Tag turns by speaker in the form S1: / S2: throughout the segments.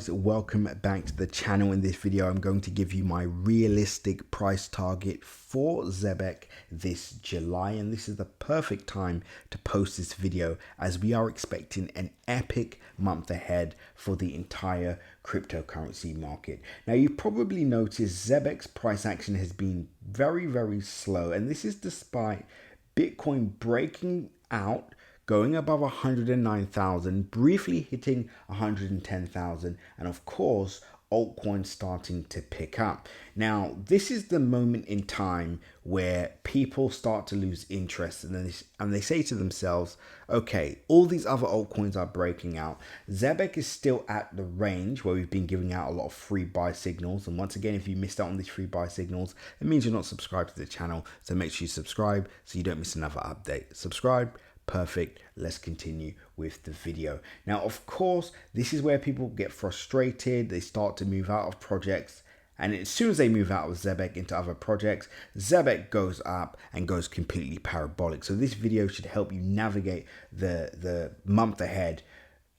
S1: Welcome back to the channel. In this video I'm going to give you my realistic price target for Zebec this July, and this is the perfect time to post this video as we are expecting an epic month ahead for the entire cryptocurrency market. Now, you've probably noticed Zebec's price action has been very slow, and this is despite Bitcoin breaking out, going above 109,000, briefly hitting 110,000, and of course, altcoins starting to pick up. Now, this is the moment in time where people start to lose interest, and they say to themselves, okay, all these other altcoins are breaking out. Zebec is still at the range where we've been giving out a lot of free buy signals. And once again, if you missed out on these free buy signals, it means you're not subscribed to the channel. So make sure you subscribe so you don't miss another update. Subscribe. Perfect. Let's continue with the video. Now, of course, this is where people get frustrated. They start to move out of projects. And as soon as they move out of Zebec into other projects, Zebec goes up and goes completely parabolic. So this video should help you navigate the month ahead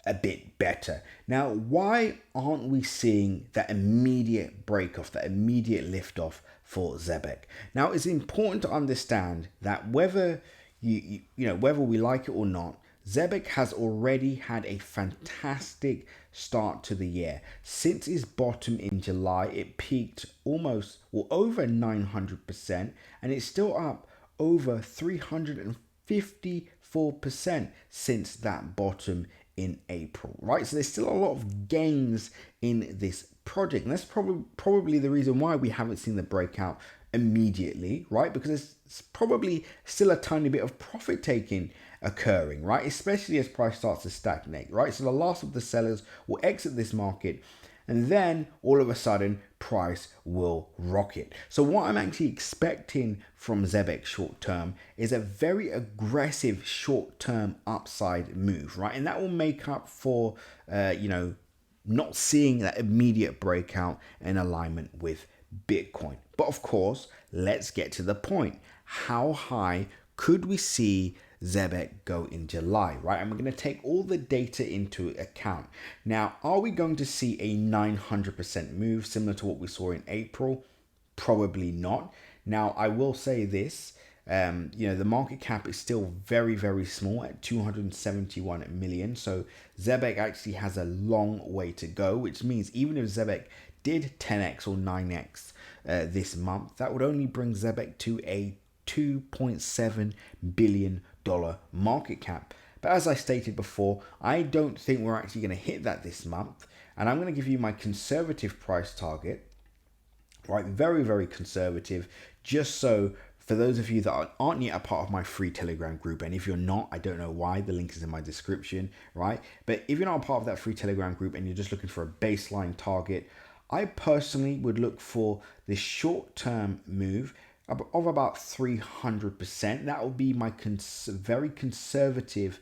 S1: a bit better. Now, why aren't we seeing that immediate break off, that immediate lift off for Zebec? Now, it's important to understand that whether whether we like it or not, Zebec has already had a fantastic start to the year. Since its bottom in July, it peaked over 900%, and it's still up over 354% since that bottom in April, right? So there's still a lot of gains in this project, and that's probably the reason why we haven't seen the breakout immediately, right? Because there's probably still a tiny bit of profit taking occurring, right? Especially as price starts to stagnate, right? So the last of the sellers will exit this market, and then all of a sudden price will rocket. So what I'm actually expecting from Zebec short term is a very aggressive short term upside move, right? And that will make up for not seeing that immediate breakout in alignment with Bitcoin. But of course, let's get to the point. How high could we see Zebec go in July, right? And we're going to take all the data into account. Now, are we going to see a 900% move similar to what we saw in April? Probably not. Now, I will say this, the market cap is still very small at 271 million. So Zebec actually has a long way to go, which means even if Zebec did 10x or 9x this month, that would only bring Zebec to a $2.7 billion market cap. But as I stated before, I don't think we're actually going to hit that this month. And I'm going to give you my conservative price target, right? Very conservative, just so for those of you that aren't yet a part of my free Telegram group, and if you're not, I don't know why, the link is in my description, right? But if you're not a part of that free Telegram group and you're just looking for a baseline target, I personally would look for this short-term move of about 300%. That will be my very conservative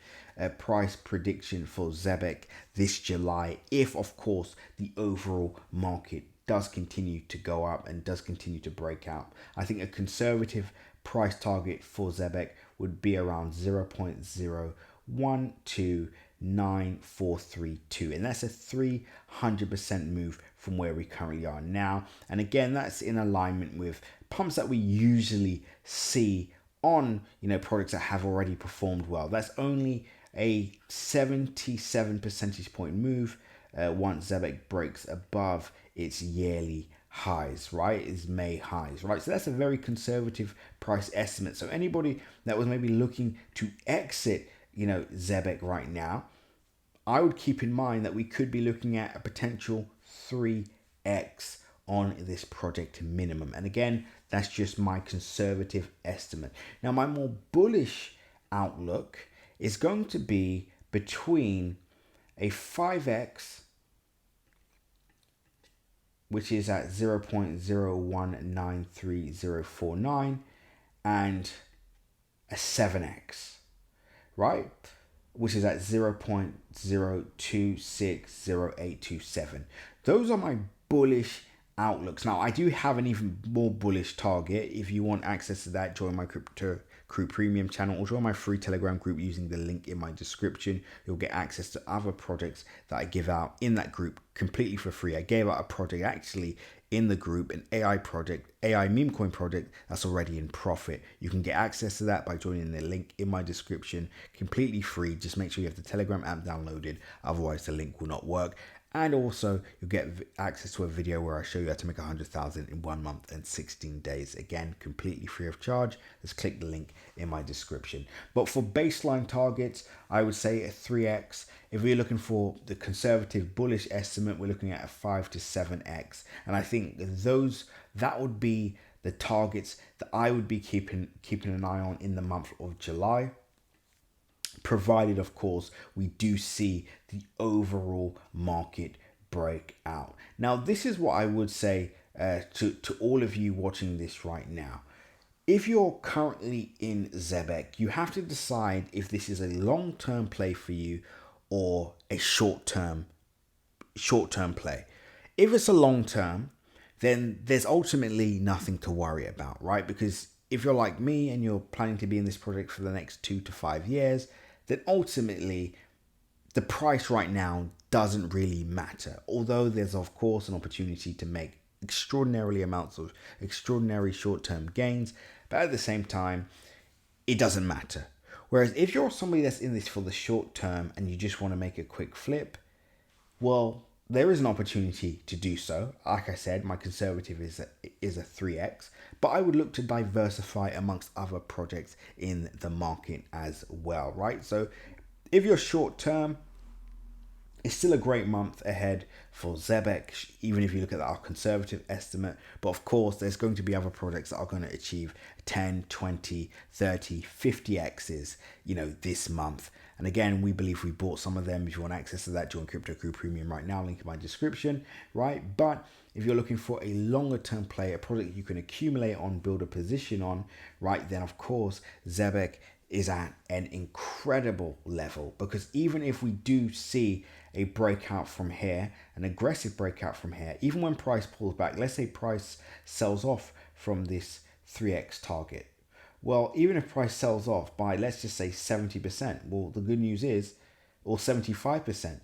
S1: price prediction for Zebec this July, if, of course, the overall market does continue to go up and does continue to break out. I think a conservative price target for Zebec would be around 0.012943.2, and that's a 300% move from where we currently are now. And again, that's in alignment with pumps that we usually see on products that have already performed well. That's only a 77 percentage point move once Zebec breaks above its yearly highs, right? Its May highs, right? So that's a very conservative price estimate. So anybody that was maybe looking to exit Zebec right now, I would keep in mind that we could be looking at a potential 3x on this project minimum. And again, that's just my conservative estimate. Now, my more bullish outlook is going to be between a 5x, which is at 0.0193049, and a 7x, right? Which is at 0.0260827. Those are my bullish outlooks. Now, I do have an even more bullish target. If you want access to that, join my Crew Premium channel or join my free Telegram group using the link in my description. You'll get access to other projects that I give out in that group completely for free. I gave out a project actually in the group, an AI project, AI meme coin project that's already in profit. You can get access to that by joining the link in my description, completely free. Just make sure you have the Telegram app downloaded, otherwise the link will not work. And also you'll get access to a video where I show you how to make 100,000 in 1 month and 16 days. Again, completely free of charge. Just click the link in my description. But for baseline targets, I would say a 3x. If we're looking for the conservative bullish estimate, we're looking at a 5 to 7x. And I think that would be the targets that I would be keeping an eye on in the month of July, provided of course we do see the overall market break out. Now this is what I would say to all of you watching this right now. If you're currently in Zebec, you have to decide if this is a long-term play for you or a short-term play. If it's a long-term, then there's ultimately nothing to worry about, right? Because if you're like me and you're planning to be in this project for the next 2 to 5 years, then ultimately the price right now doesn't really matter. Although there's of course an opportunity to make extraordinary amounts of extraordinary short-term gains, but at the same time, it doesn't matter. Whereas if you're somebody that's in this for the short term and you just want to make a quick flip, well, there is an opportunity to do so. Like I said, my conservative is a 3x, but I would look to diversify amongst other projects in the market as well, right? So if you're short term, it's still a great month ahead for Zebec, even if you look at our conservative estimate. But of course, there's going to be other projects that are going to achieve 10, 20, 30, 50 X's, this month. And again, we believe we bought some of them. If you want access to that, join Crypto Crew Premium right now, link in my description, right? But if you're looking for a longer term play, a project you can accumulate on, build a position on, right, then of course, Zebec is at an incredible level, because even if we do see a breakout from here, an aggressive breakout from here, even when price pulls back, let's say price sells off from this 3x target. Well, even if price sells off by, let's just say 70%, well, the good news is, or 75%,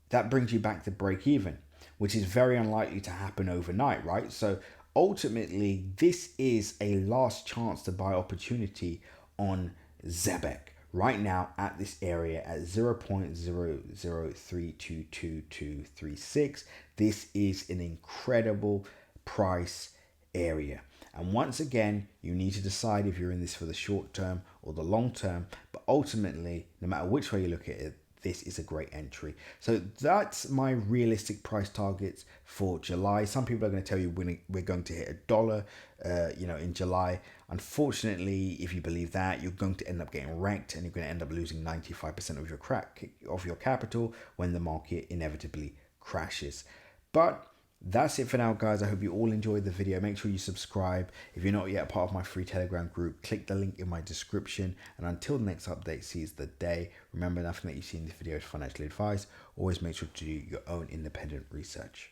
S1: that brings you back to break even, which is very unlikely to happen overnight, right? So ultimately, this is a last chance to buy opportunity on Zebec right now at this area at 0.003222236. This is an incredible price area. And once again, you need to decide if you're in this for the short term or the long term. But ultimately, no matter which way you look at it, this is a great entry. So that's my realistic price targets for July. Some people are going to tell you we're going to hit $1, in July. Unfortunately, if you believe that, you're going to end up getting wrecked and you're going to end up losing 95% of your capital when the market inevitably crashes. But that's it for now, guys. I hope you all enjoyed the video. Make sure you subscribe. If you're not yet part of my free Telegram group, click the link in my description. And until the next update sees the day, remember, nothing that you see in this video is financial advice. Always make sure to do your own independent research.